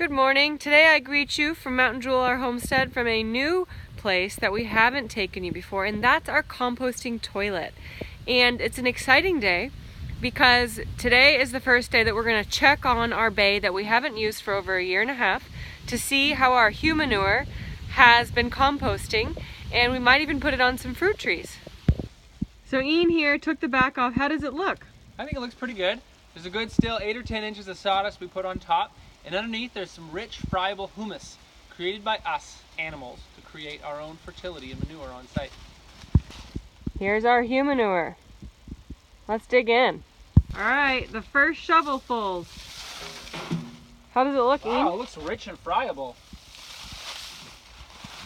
Good morning. Today I greet you from Mountain Jewel, our homestead, from a new place that we haven't taken you before, and that's our composting toilet. And it's an exciting day because today is the first day that we're going to check on our bay that we haven't used for over a year and a half to see how our Humanure has been composting, and we might even put it on some fruit trees. So Ian here took the back off. How does it look? I think it looks pretty good. There's a good still 8 or 10 inches of sawdust we put on top, and underneath there's some rich friable humus created by us animals to create our own fertility and manure on site. Here's our Humanure. Let's dig in. All right, the first shovelfuls. How does it look, Ian? Wow, it looks rich and friable.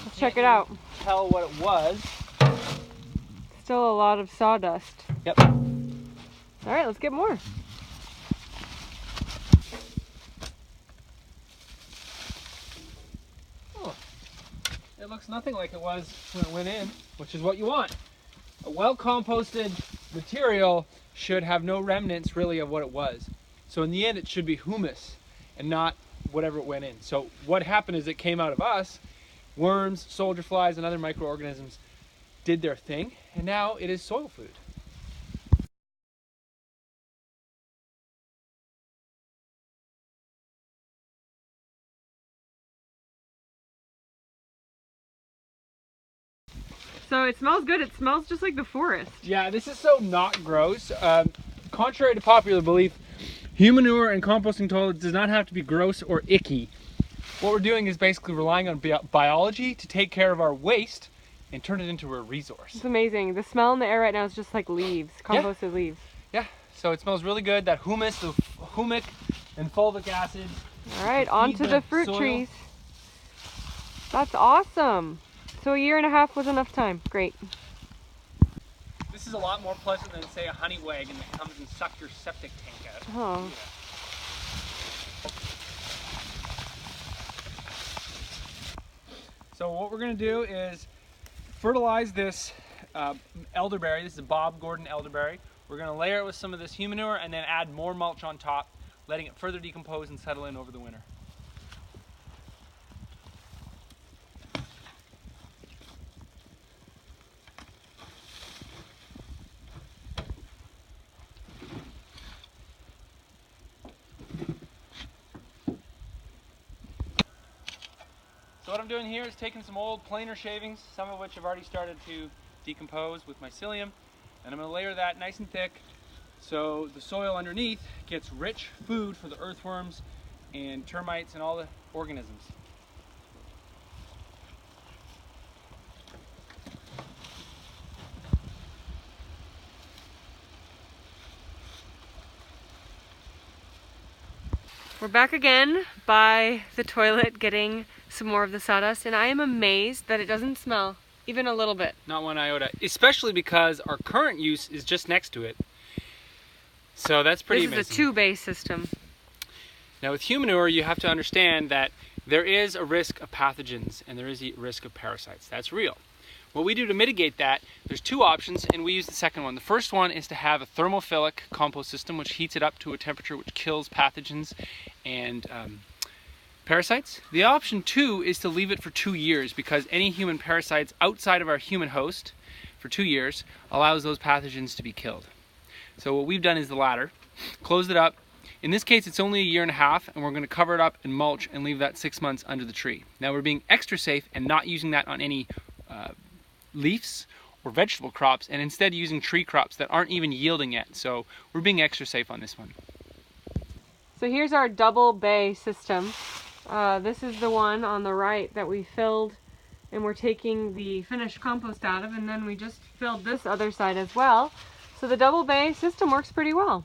Let's check it out. Tell what it was. Still a lot of sawdust. Yep. All right, let's get more. Oh, it looks nothing like it was when it went in, which is what you want. A well-composted material should have no remnants really of what it was. So in the end it should be humus and not whatever it went in. So what happened is it came out of us, worms, soldier flies, and other microorganisms did their thing, and now it is soil food. So it smells good. It smells just like the forest. Yeah, this is so not gross. Contrary to popular belief, Humanure and composting toilets does not have to be gross or icky. What we're doing is basically relying on biology to take care of our waste and turn it into a resource. It's amazing. The smell in the air right now is just like leaves, composted leaves. Yeah, so it smells really good. That humus, the humic and fulvic acid. All right, on to the fruit trees. That's awesome. So a year and a half was enough time. Great. This is a lot more pleasant than, say, a honey wagon that comes and sucks your septic tank out. Oh. So what we're going to do is fertilize this elderberry. This is a Bob Gordon elderberry. We're going to layer it with some of this Humanure and then add more mulch on top, letting it further decompose and settle in over the winter. So what I'm doing here is taking some old planer shavings, some of which have already started to decompose with mycelium, and I'm going to layer that nice and thick so the soil underneath gets rich food for the earthworms and termites and all the organisms. We're back again by the toilet getting some more of the sawdust, and I am amazed that it doesn't smell even a little bit. Not one iota, especially because our current use is just next to it. So that's pretty amazing. This is a 2-bay system. Now with Humanure, you have to understand that there is a risk of pathogens and there is a risk of parasites. That's real. What we do to mitigate that, there's 2 options, and we use the second one. The first one is to have a thermophilic compost system which heats it up to a temperature which kills pathogens and parasites. The option 2 is to leave it for 2 years, because any human parasites outside of our human host for 2 years allows those pathogens to be killed. So what we've done is the latter. Closed it up. In this case it's only a year and a half, and we're going to cover it up in mulch and leave that 6 months under the tree. Now we're being extra safe and not using that on any leaves or vegetable crops, and instead using tree crops that aren't even yielding yet. So we're being extra safe on this one. So here's our double bay system. This is the one on the right that we filled, and we're taking the finished compost out of, and then we just filled this other side as well. So the double bay system works pretty well.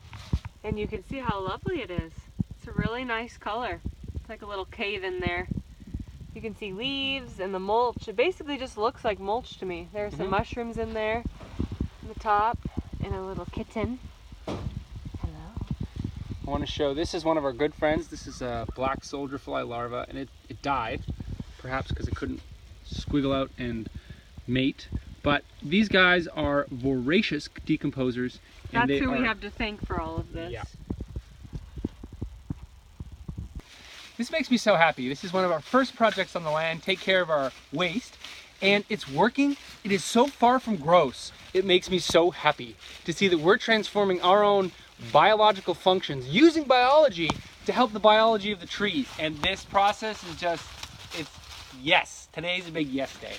And you can see how lovely it is. It's a really nice color. It's like a little cave in there. You can see leaves and the mulch. It basically just looks like mulch to me. There are some mushrooms in there on the top, and a little kitten. Hello. I want to show, this is one of our good friends. This is a black soldier fly larva, and it died, perhaps because it couldn't squiggle out and mate. But these guys are voracious decomposers. That's who we have to thank for all of this. Yeah. This makes me so happy. This is one of our first projects on the land, take care of our waste, and it's working. It is so far from gross. It makes me so happy to see that we're transforming our own biological functions using biology to help the biology of the tree. And this process is just, it's yes. Today's a big yes day.